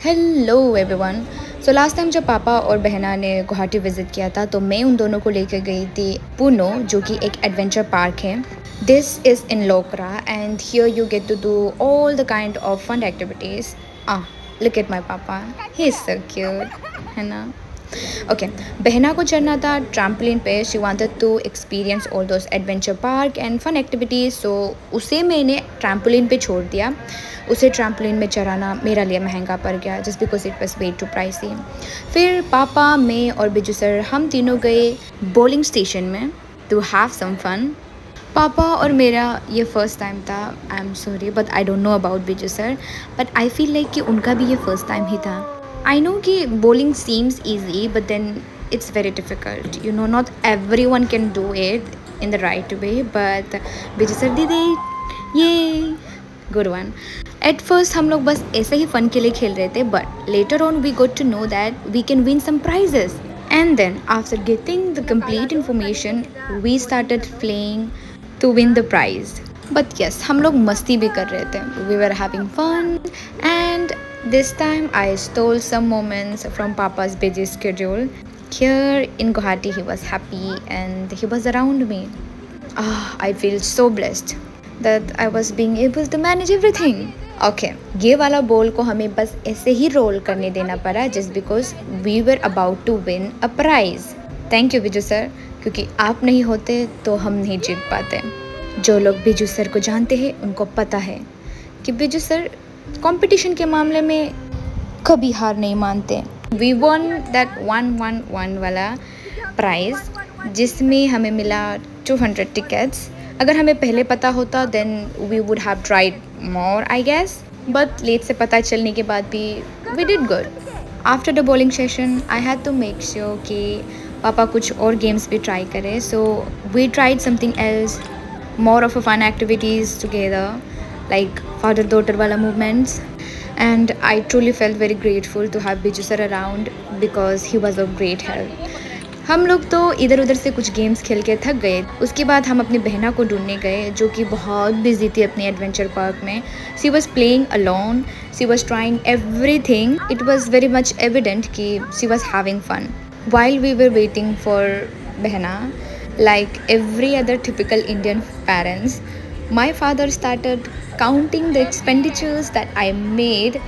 Hello everyone. So last time जब पापा और बहना ने गुवाहाटी विज़िट किया था तो मैं उन दोनों को लेकर गई थी पूनो, जो कि एक एडवेंचर पार्क है। दिस इज़ इन लोकरा and here you get to do all the kind of fun activities. Look at my papa, he is so cute, है ना। ओके, बहना को चढ़ना था ट्रैम्पोलिन पे। She wanted to experience all those adventure park and fun activities, so उसे मैंने trampoline पे छोड़ दिया। उसे ट्रैम्पोलिन में चढ़ाना मेरे लिए महंगा पड़ गया just because it was way too pricey. फिर पापा, मैं और बिजू सर हम तीनों गए बॉलिंग स्टेशन में to have some fun. Papa और मेरा ये फर्स्ट टाइम था। I am sorry but I don't know about Biju sir, but I feel like कि उनका भी ये फर्स्ट टाइम ही था। आई नो कि bowling seems easy, but then it's very difficult. You know, not everyone can do it in the right way, but Vijay sir did it. Yay! Good one. At first हम लोग बस ऐसे ही fun के लिए खेल रहे थे, but later on we got to know that we can win some prizes. And then after getting the complete information, we started playing to win the prize. But yes, हम लोग मस्ती भी कर रहे थे. We were having fun and this time I stole some moments from Papa's busy schedule. Here in Guwahati he was happy and he was around me. I feel so blessed that I was being able to manage everything. Okay, ये वाला ball को हमें बस ऐसे ही role करने देना पड़ा just because we were about to win a prize. Thank you Biju sir, क्योंकि आप नहीं होते तो हम नहीं जीत पाते। जो लोग बिजू सर को जानते हैं उनको पता है कि बिजू सर कंपटीशन के मामले में कभी हार नहीं मानते। वी वन दैट 111 वाला प्राइज़ जिसमें हमें मिला 200 टिकट्स। अगर हमें पहले पता होता then we would have tried more I guess, but late से पता चलने के बाद भी we did good. After the bowling session I had to make sure कि पापा कुछ और गेम्स भी ट्राई करें, so we tried something else, more of a fun activities together like father daughter wala movements, and I truly felt very grateful to have Biju sir around because he was of great help. हम लोग तो इधर उधर से कुछ games खेल के थक गए। उसके बाद हम अपनी बहना को ढूंढने गए जो कि बहुत बिजी थी अपने एडवेंचर पार्क में। She was playing alone, she was trying everything. It was very much evident कि she was having fun while we were waiting for Behna. Like every other typical Indian parents, my father started counting the expenditures that I made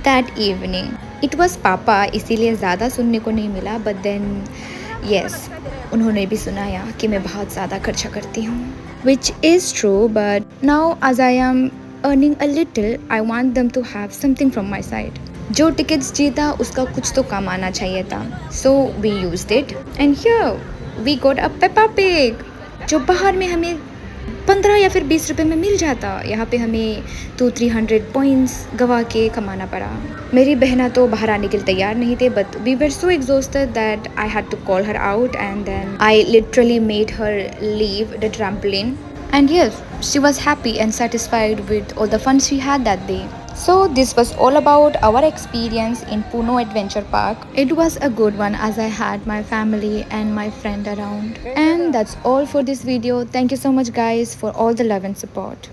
that evening. It was Papa, इसीलिए ज़्यादा सुनने को नहीं मिला, but then yes, उन्होंने भी सुनाया कि मैं बहुत ज़्यादा खर्चा करती हूँ, which is true, but now as I am earning a little, I want them to have something from my side. जो टिकट्स जीता उसका कुछ तो कम आना चाहिए था, so we used it and here we got a Peppa Pig जो बाहर में हमें 15 या फिर 20 रुपए में मिल जाता। यहाँ पे हमें 200-300 पॉइंट्स गवा के कमाना पड़ा। मेरी बहना तो बाहर आने के लिए तैयार नहीं थे, but we were so exhausted that I had to call her out and then I literally made her leave the trampoline and yes, she was happy and satisfied with all the fun she had that day. So this was all about our experience in Puno Adventure Park. It was a good one as I had my family and my friend around. And that's all for this video. Thank you so much guys for all the love and support.